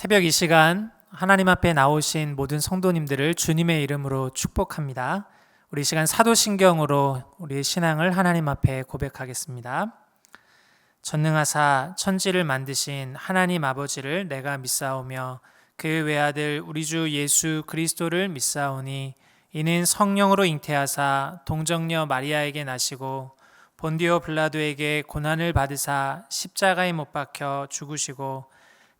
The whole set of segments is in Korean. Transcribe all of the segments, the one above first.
새벽 이 시간 하나님 앞에 나오신 모든 성도님들을 주님의 이름으로 축복합니다. 우리 이 시간 사도신경으로 우리의 신앙을 하나님 앞에 고백하겠습니다. 전능하사 천지를 만드신 하나님 아버지를 내가 믿사오며 그 외아들 우리 주 예수 그리스도를 믿사오니 이는 성령으로 잉태하사 동정녀 마리아에게 나시고 본디오 빌라도에게 고난을 받으사 십자가에 못 박혀 죽으시고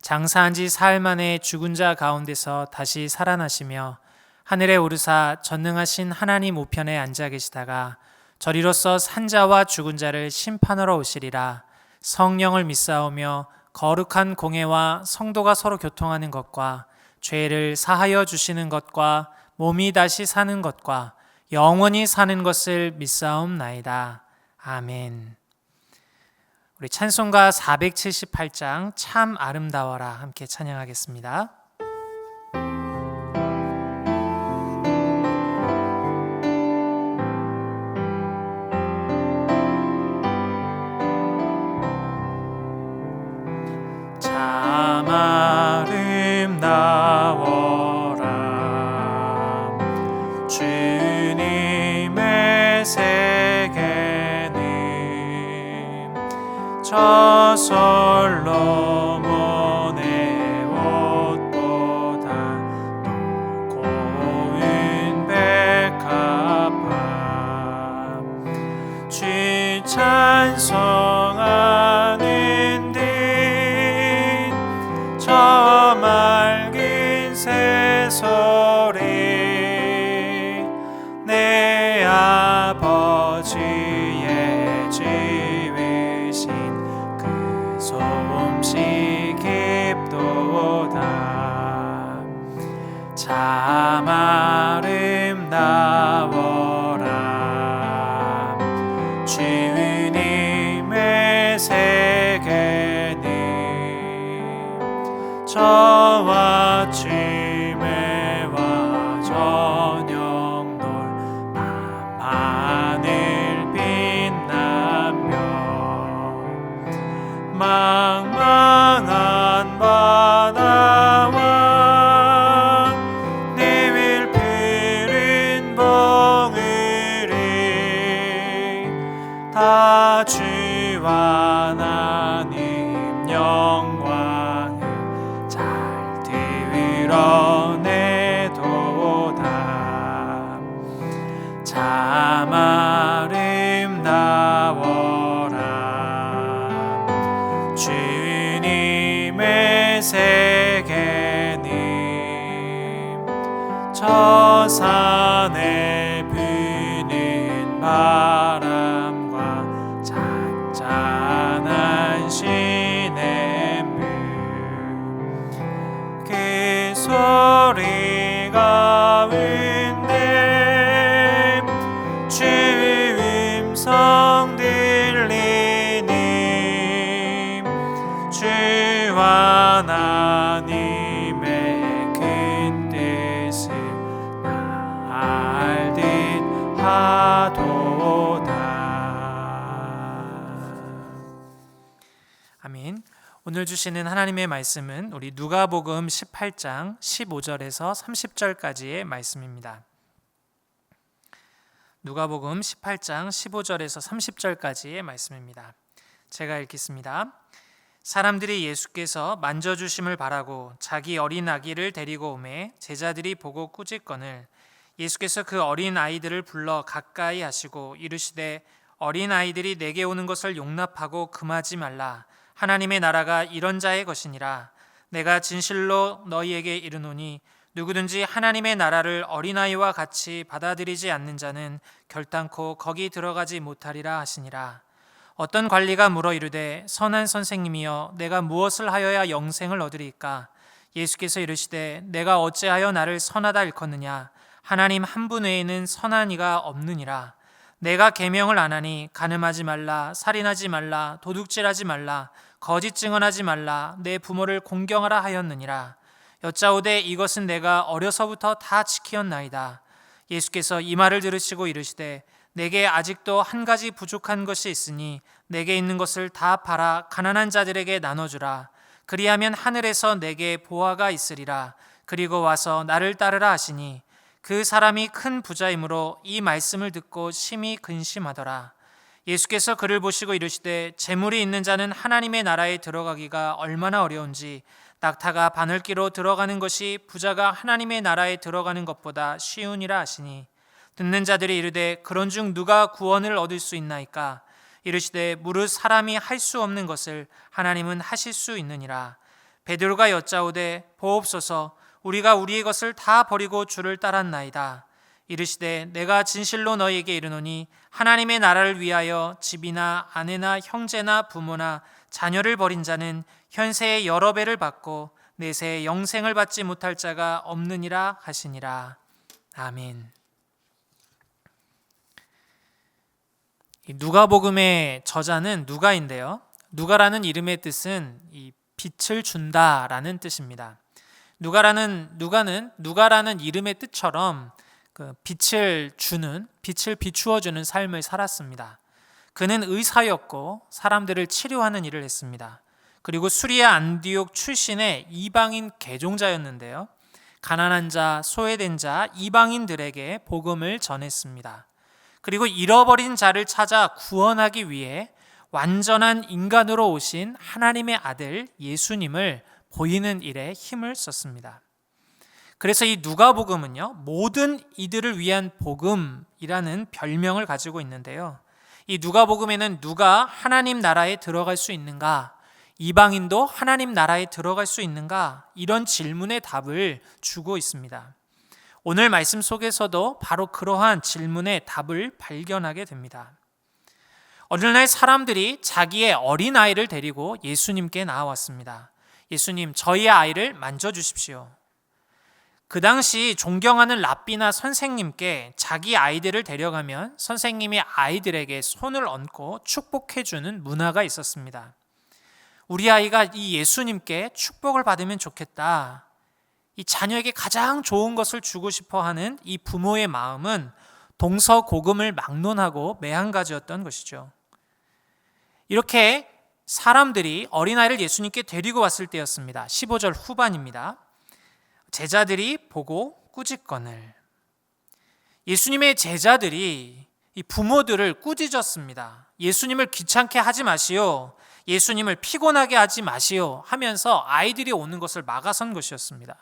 장사한 지 사흘 만에 죽은 자 가운데서 다시 살아나시며 하늘에 오르사 전능하신 하나님 우편에 앉아 계시다가 저리로서 산 자와 죽은 자를 심판하러 오시리라. 성령을 믿사오며 거룩한 공회와 성도가 서로 교통하는 것과 죄를 사하여 주시는 것과 몸이 다시 사는 것과 영원히 사는 것을 믿사옵나이다. 아멘. 우리 찬송가 478장 참 아름다워라 함께 찬양하겠습니다. 참 아름다워라 주님의 세계는 저 솔로몬의 옷보다 더 고운 백합화 주 찬송하는 듯 저 맑은 새소리 내 아버지의 지으신 그 솜씨 깊도다. 참 아름다워라 주님의 세계는 저와 아침에 와 저녁 놀 밤하늘 빛나며 망망한 바다와 내윌 푸른 봉우리 다 주와 하나님 영광을 잘 드러내도다. 참 아름다워라 주님의 세계는 저 산에 부는 바람과 잔잔한 시냇물 그 소리 가운데 주 음성 들리니 주와 하나님의 큰 뜻을 나 알듯 하도다. 아멘. 오늘 주시는 하나님의 말씀은 우리 누가복음 18장 15절에서 30절까지의 말씀입니다. 누가복음 18장 15절에서 30절까지의 말씀입니다. 제가 읽겠습니다. 사람들이 예수께서 만져주심을 바라고 자기 어린 아기를 데리고 오매 제자들이 보고 꾸짖거늘 예수께서 그 어린 아이들을 불러 가까이 하시고 이르시되 어린 아이들이 내게 오는 것을 용납하고 금하지 말라. 하나님의 나라가 이런 자의 것이니라. 내가 진실로 너희에게 이르노니 누구든지 하나님의 나라를 어린아이와 같이 받아들이지 않는 자는 결단코 거기 들어가지 못하리라 하시니라. 어떤 관리가 물어 이르되 선한 선생님이여 내가 무엇을 하여야 영생을 얻으리까? 예수께서 이르시되 내가 어찌하여 나를 선하다 일컫느냐? 하나님 한 분 외에는 선한 이가 없느니라. 내가 계명을 안 하니 간음하지 말라, 살인하지 말라, 도둑질하지 말라, 거짓 증언하지 말라, 내 부모를 공경하라 하였느니라. 여짜오되 이것은 내가 어려서부터 다 지키었나이다. 예수께서 이 말을 들으시고 이르시되 내게 아직도 한 가지 부족한 것이 있으니 내게 있는 것을 다 팔아 가난한 자들에게 나눠주라. 그리하면 하늘에서 내게 보화가 있으리라. 그리고 와서 나를 따르라 하시니 그 사람이 큰 부자이므로 이 말씀을 듣고 심히 근심하더라. 예수께서 그를 보시고 이르시되 재물이 있는 자는 하나님의 나라에 들어가기가 얼마나 어려운지 낙타가 바늘기로 들어가는 것이 부자가 하나님의 나라에 들어가는 것보다 쉬우니라 하시니 듣는 자들이 이르되 그런즉 누가 구원을 얻을 수 있나이까? 이르시되 무릇 사람이 할 수 없는 것을 하나님은 하실 수 있느니라. 베드로가 여짜오되 보옵소서 우리가 우리의 것을 다 버리고 주를 따랐나이다. 이르시되 내가 진실로 너희에게 이르노니 하나님의 나라를 위하여 집이나 아내나 형제나 부모나 자녀를 버린 자는 현세의 여러 배를 받고 내세의 영생을 받지 못할 자가 없느니라 하시니라. 아멘. 누가복음의 저자는 누가인데요. 누가라는 이름의 뜻은 이 빛을 준다라는 뜻입니다. 누가라는 이름의 뜻처럼 그 빛을 비추어 주는 삶을 살았습니다. 그는 의사였고 사람들을 치료하는 일을 했습니다. 그리고 수리아 안디옥 출신의 이방인 개종자였는데요. 가난한 자, 소외된 자, 이방인들에게 복음을 전했습니다. 그리고 잃어버린 자를 찾아 구원하기 위해 완전한 인간으로 오신 하나님의 아들 예수님을 보이는 일에 힘을 썼습니다. 그래서 이 누가복음은요, 모든 이들을 위한 복음이라는 별명을 가지고 있는데요. 이 누가복음에는 누가 하나님 나라에 들어갈 수 있는가, 이방인도 하나님 나라에 들어갈 수 있는가, 이런 질문의 답을 주고 있습니다. 오늘 말씀 속에서도 바로 그러한 질문의 답을 발견하게 됩니다. 어느 날 사람들이 자기의 어린아이를 데리고 예수님께 나와왔습니다. 예수님, 저희의 아이를 만져주십시오. 그 당시 존경하는 랍비나 선생님께 자기 아이들을 데려가면 선생님이 아이들에게 손을 얹고 축복해주는 문화가 있었습니다. 우리 아이가 이 예수님께 축복을 받으면 좋겠다. 이 자녀에게 가장 좋은 것을 주고 싶어 하는 이 부모의 마음은 동서고금을 막론하고 매한가지였던 것이죠. 이렇게 사람들이 어린아이를 예수님께 데리고 왔을 때였습니다. 15절 후반입니다. 제자들이 보고 꾸짖거늘. 예수님의 제자들이 이 부모들을 꾸짖었습니다. 예수님을 귀찮게 하지 마시오. 예수님을 피곤하게 하지 마시오 하면서 아이들이 오는 것을 막아선 것이었습니다.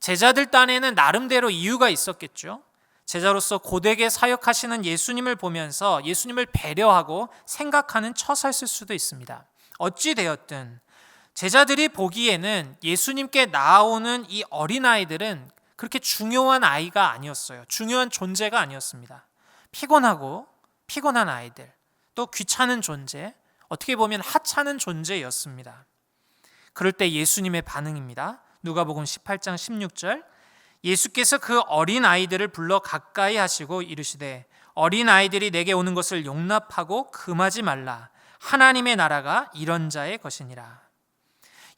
제자들 딴에는 나름대로 이유가 있었겠죠. 제자로서 고되게 사역하시는 예수님을 보면서 예수님을 배려하고 생각하는 처사였을 수도 있습니다. 어찌 되었든 제자들이 보기에는 예수님께 나오는 이 어린아이들은 그렇게 중요한 아이가 아니었어요. 중요한 존재가 아니었습니다. 피곤한 아이들, 또 귀찮은 존재, 어떻게 보면 하찮은 존재였습니다. 그럴 때 예수님의 반응입니다. 누가복음 18장 16절, 예수께서 그 어린아이들을 불러 가까이 하시고 이르시되 어린아이들이 내게 오는 것을 용납하고 금하지 말라. 하나님의 나라가 이런 자의 것이니라.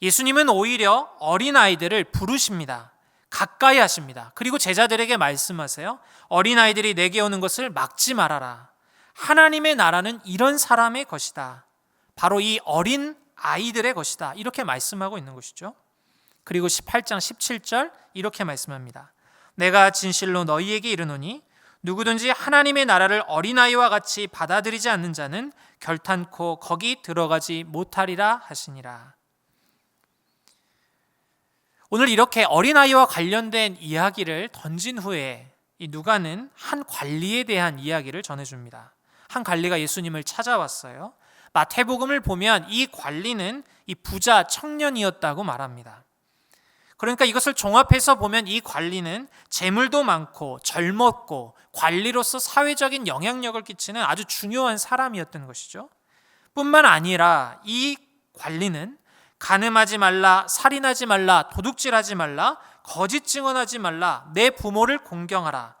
예수님은 오히려 어린아이들을 부르십니다. 가까이 하십니다. 그리고 제자들에게 말씀하세요. 어린아이들이 내게 오는 것을 막지 말아라. 하나님의 나라는 이런 사람의 것이다. 바로 이 어린 아이들의 것이다. 이렇게 말씀하고 있는 것이죠. 그리고 18장 17절 이렇게 말씀합니다. 내가 진실로 너희에게 이르노니 누구든지 하나님의 나라를 어린아이와 같이 받아들이지 않는 자는 결탄코 거기 들어가지 못하리라 하시니라. 오늘 이렇게 어린아이와 관련된 이야기를 던진 후에 이 누가는 한 관리에 대한 이야기를 전해줍니다. 한 관리가 예수님을 찾아왔어요. 마태복음을 보면 이 관리는 이 부자 청년이었다고 말합니다. 그러니까 이것을 종합해서 보면 이 관리는 재물도 많고 젊었고 관리로서 사회적인 영향력을 끼치는 아주 중요한 사람이었던 것이죠. 뿐만 아니라 이 관리는 간음하지 말라, 살인하지 말라, 도둑질하지 말라, 거짓 증언하지 말라, 내 부모를 공경하라.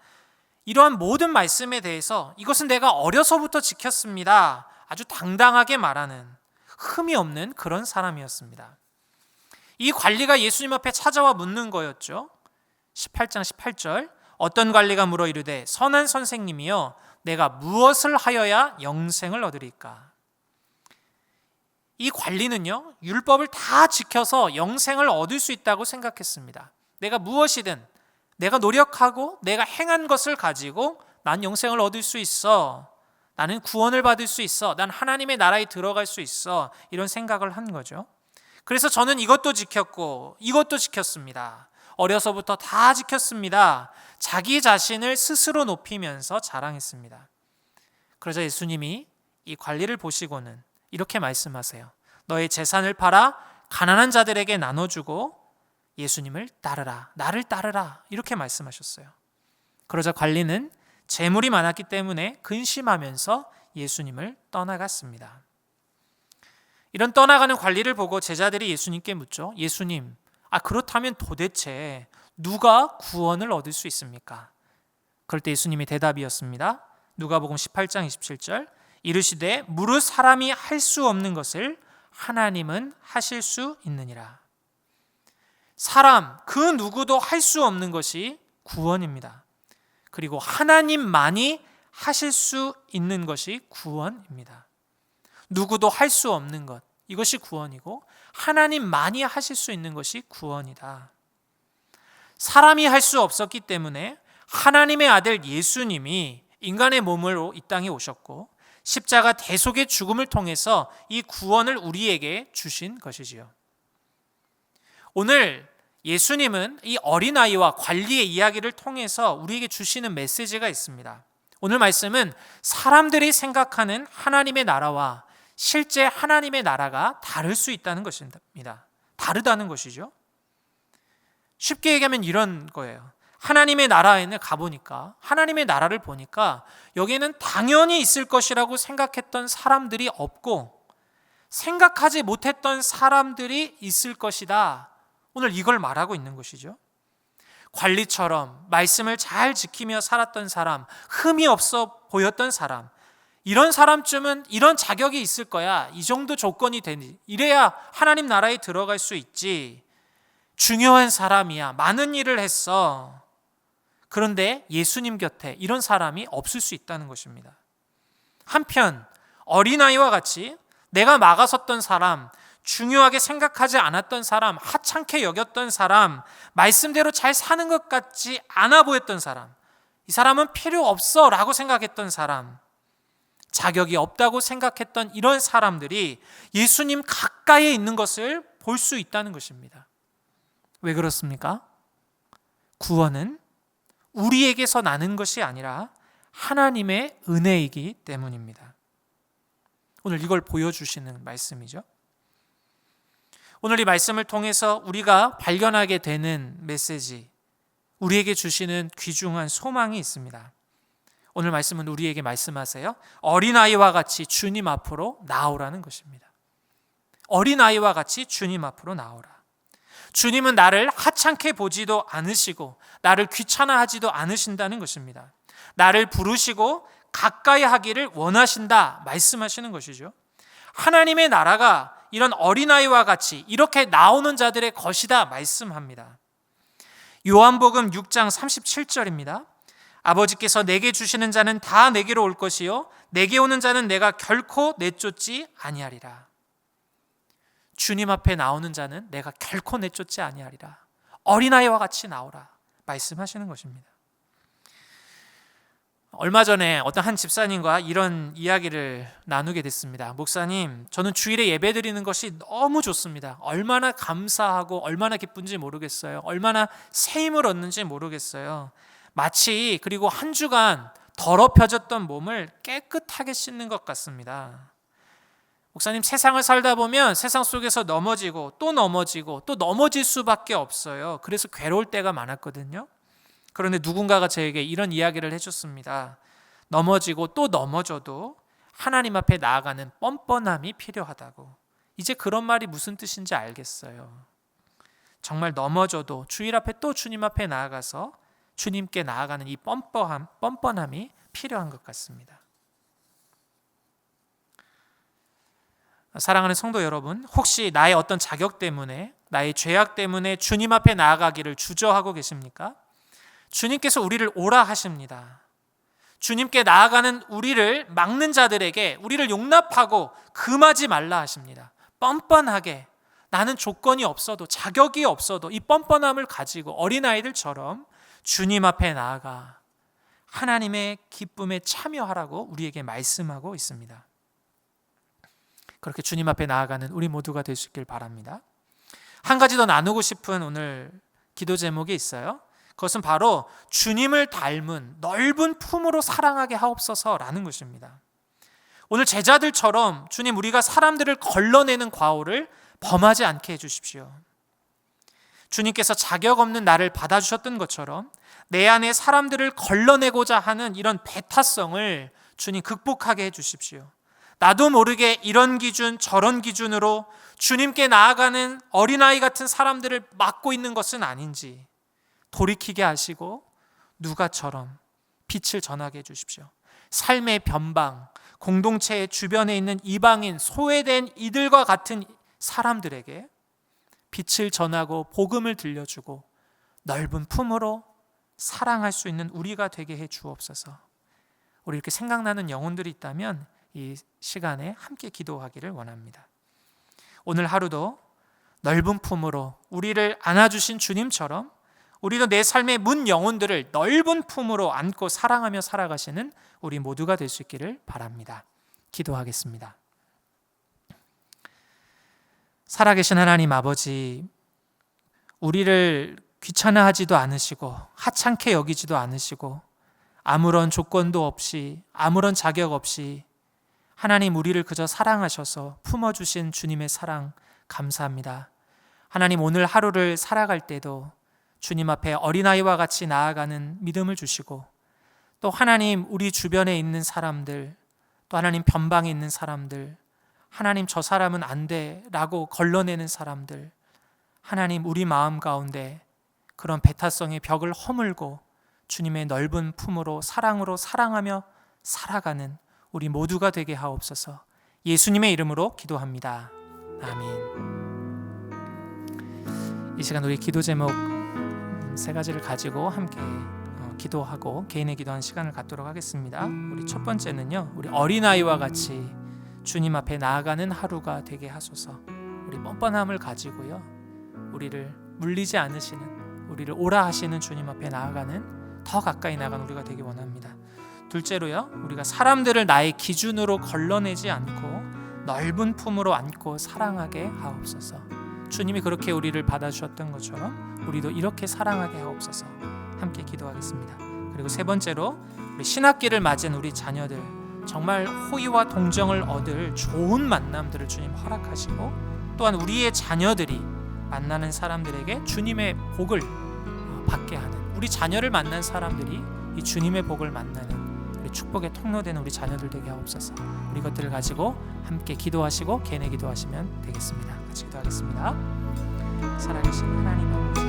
이러한 모든 말씀에 대해서 이것은 내가 어려서부터 지켰습니다. 아주 당당하게 말하는 흠이 없는 그런 사람이었습니다. 이 관리가 예수님 앞에 찾아와 묻는 거였죠. 18장 18절 어떤 관리가 물어 이르되 선한 선생님이여 내가 무엇을 하여야 영생을 얻으리까? 이 관리는요, 율법을 다 지켜서 영생을 얻을 수 있다고 생각했습니다. 내가 무엇이든 내가 노력하고 내가 행한 것을 가지고 난 영생을 얻을 수 있어. 나는 구원을 받을 수 있어. 난 하나님의 나라에 들어갈 수 있어. 이런 생각을 한 거죠. 그래서 저는 이것도 지켰고 이것도 지켰습니다. 어려서부터 다 지켰습니다. 자기 자신을 스스로 높이면서 자랑했습니다. 그러자 예수님이 이 관리를 보시고는 이렇게 말씀하세요. 너의 재산을 팔아 가난한 자들에게 나눠주고 예수님을 따르라. 나를 따르라. 이렇게 말씀하셨어요. 그러자 관리는 재물이 많았기 때문에 근심하면서 예수님을 떠나갔습니다. 이런 떠나가는 관리를 보고 제자들이 예수님께 묻죠. 예수님, 그렇다면 도대체 누가 구원을 얻을 수 있습니까? 그럴 때 예수님의 대답이었습니다. 누가복음 18장 27절 이르시되 무릇 사람이 할 수 없는 것을 하나님은 하실 수 있느니라. 사람 그 누구도 할 수 없는 것이 구원입니다. 그리고 하나님만이 하실 수 있는 것이 구원입니다. 누구도 할 수 없는 것, 이것이 구원이고 하나님만이 하실 수 있는 것이 구원이다. 사람이 할 수 없었기 때문에 하나님의 아들 예수님이 인간의 몸으로 이 땅에 오셨고 십자가 대속의 죽음을 통해서 이 구원을 우리에게 주신 것이지요. 오늘 예수님은 이 어린아이와 관리의 이야기를 통해서 우리에게 주시는 메시지가 있습니다. 오늘 말씀은 사람들이 생각하는 하나님의 나라와 실제 하나님의 나라가 다를 수 있다는 것입니다. 다르다는 것이죠. 쉽게 얘기하면 이런 거예요. 하나님의 나라에는 가보니까 하나님의 나라를 보니까 여기에는 당연히 있을 것이라고 생각했던 사람들이 없고 생각하지 못했던 사람들이 있을 것이다. 오늘 이걸 말하고 있는 것이죠. 관리처럼 말씀을 잘 지키며 살았던 사람, 흠이 없어 보였던 사람, 이런 사람쯤은 이런 자격이 있을 거야. 이 정도 조건이 되니 이래야 하나님 나라에 들어갈 수 있지. 중요한 사람이야. 많은 일을 했어. 그런데 예수님 곁에 이런 사람이 없을 수 있다는 것입니다. 한편 어린아이와 같이 내가 막아섰던 사람, 중요하게 생각하지 않았던 사람, 하찮게 여겼던 사람, 말씀대로 잘 사는 것 같지 않아 보였던 사람, 이 사람은 필요 없어 라고 생각했던 사람, 자격이 없다고 생각했던 이런 사람들이 예수님 가까이에 있는 것을 볼 수 있다는 것입니다. 왜 그렇습니까? 구원은 우리에게서 나는 것이 아니라 하나님의 은혜이기 때문입니다. 오늘 이걸 보여주시는 말씀이죠. 오늘 이 말씀을 통해서 우리가 발견하게 되는 메시지, 우리에게 주시는 귀중한 소망이 있습니다. 오늘 말씀은 우리에게 말씀하세요. 어린아이와 같이 주님 앞으로 나오라는 것입니다. 어린아이와 같이 주님 앞으로 나오라. 주님은 나를 하찮게 보지도 않으시고 나를 귀찮아하지도 않으신다는 것입니다. 나를 부르시고 가까이 하기를 원하신다 말씀하시는 것이죠. 하나님의 나라가 이런 어린아이와 같이 이렇게 나오는 자들의 것이다 말씀합니다. 요한복음 6장 37절입니다. 아버지께서 내게 주시는 자는 다 내게로 올 것이요 내게 오는 자는 내가 결코 내쫓지 아니하리라. 주님 앞에 나오는 자는 내가 결코 내쫓지 아니하리라. 어린아이와 같이 나오라 말씀하시는 것입니다. 얼마 전에 어떤 한 집사님과 이런 이야기를 나누게 됐습니다. 목사님, 저는 주일에 예배 드리는 것이 너무 좋습니다. 얼마나 감사하고 얼마나 기쁜지 모르겠어요. 얼마나 새 힘을 얻는지 모르겠어요. 마치 그리고 한 주간 더럽혀졌던 몸을 깨끗하게 씻는 것 같습니다. 목사님, 세상을 살다 보면 세상 속에서 넘어지고 또 넘어지고 또 넘어질 수밖에 없어요. 그래서 괴로울 때가 많았거든요. 그런데 누군가가 저에게 이런 이야기를 해줬습니다. 넘어지고 또 넘어져도 하나님 앞에 나아가는 뻔뻔함이 필요하다고. 이제 그런 말이 무슨 뜻인지 알겠어요. 정말 넘어져도 주일 앞에 또 주님 앞에 나아가서 주님께 나아가는 이 뻔뻔함이 필요한 것 같습니다. 사랑하는 성도 여러분, 혹시 나의 어떤 자격 때문에, 나의 죄악 때문에 주님 앞에 나아가기를 주저하고 계십니까? 주님께서 우리를 오라 하십니다. 주님께 나아가는 우리를 막는 자들에게 우리를 용납하고 금하지 말라 하십니다. 뻔뻔하게 나는 조건이 없어도 자격이 없어도 이 뻔뻔함을 가지고 어린아이들처럼 주님 앞에 나아가 하나님의 기쁨에 참여하라고 우리에게 말씀하고 있습니다. 그렇게 주님 앞에 나아가는 우리 모두가 될 수 있길 바랍니다. 한 가지 더 나누고 싶은 오늘 기도 제목이 있어요. 그것은 바로 주님을 닮은 넓은 품으로 사랑하게 하옵소서라는 것입니다. 오늘 제자들처럼 주님, 우리가 사람들을 걸러내는 과오를 범하지 않게 해주십시오. 주님께서 자격 없는 나를 받아주셨던 것처럼 내 안에 사람들을 걸러내고자 하는 이런 배타성을 주님 극복하게 해주십시오. 나도 모르게 이런 기준 저런 기준으로 주님께 나아가는 어린아이 같은 사람들을 막고 있는 것은 아닌지 돌이키게 하시고 누가처럼 빛을 전하게 해주십시오. 삶의 변방, 공동체의 주변에 있는 이방인, 소외된 이들과 같은 사람들에게 빛을 전하고 복음을 들려주고 넓은 품으로 사랑할 수 있는 우리가 되게 해 주옵소서. 우리 이렇게 생각나는 영혼들이 있다면 이 시간에 함께 기도하기를 원합니다. 오늘 하루도 넓은 품으로 우리를 안아주신 주님처럼 우리도 내 삶의 문 영혼들을 넓은 품으로 안고 사랑하며 살아가시는 우리 모두가 될 수 있기를 바랍니다. 기도하겠습니다. 살아계신 하나님 아버지, 우리를 귀찮아하지도 않으시고 하찮게 여기지도 않으시고 아무런 조건도 없이 아무런 자격 없이 하나님 우리를 그저 사랑하셔서 품어주신 주님의 사랑 감사합니다. 하나님, 오늘 하루를 살아갈 때도 주님 앞에 어린아이와 같이 나아가는 믿음을 주시고 또 하나님 우리 주변에 있는 사람들, 또 하나님 변방에 있는 사람들, 하나님 저 사람은 안 돼 라고 걸러내는 사람들, 하나님 우리 마음 가운데 그런 배타성의 벽을 허물고 주님의 넓은 품으로 사랑으로 사랑하며 살아가는 우리 모두가 되게 하옵소서. 예수님의 이름으로 기도합니다. 아멘. 이 시간 우리 기도 제목 세 가지를 가지고 함께 기도하고 개인의 기도하는 시간을 갖도록 하겠습니다. 우리 첫 번째는요, 우리 어린아이와 같이 주님 앞에 나아가는 하루가 되게 하소서. 우리 뻔뻔함을 가지고요, 우리를 물리지 않으시는, 우리를 오라 하시는 주님 앞에 나아가는 더 가까이 나가는 우리가 되기 원합니다. 둘째로요, 우리가 사람들을 나의 기준으로 걸러내지 않고 넓은 품으로 안고 사랑하게 하옵소서. 주님이 그렇게 우리를 받아주셨던 것처럼 우리도 이렇게 사랑하게 하옵소서. 함께 기도하겠습니다. 그리고 세 번째로 우리 신학기를 맞은 우리 자녀들, 정말 호의와 동정을 얻을 좋은 만남들을 주님 허락하시고 또한 우리의 자녀들이 만나는 사람들에게 주님의 복을 받게 하는, 우리 자녀를 만난 사람들이 이 주님의 복을 만나는 우리 축복의 통로되는 우리 자녀들 되게 하옵소서. 우리 것들을 가지고 함께 기도하시고 개인의 기도하시면 되겠습니다. 같이 기도하겠습니다. 살아계신 하나님 아버지,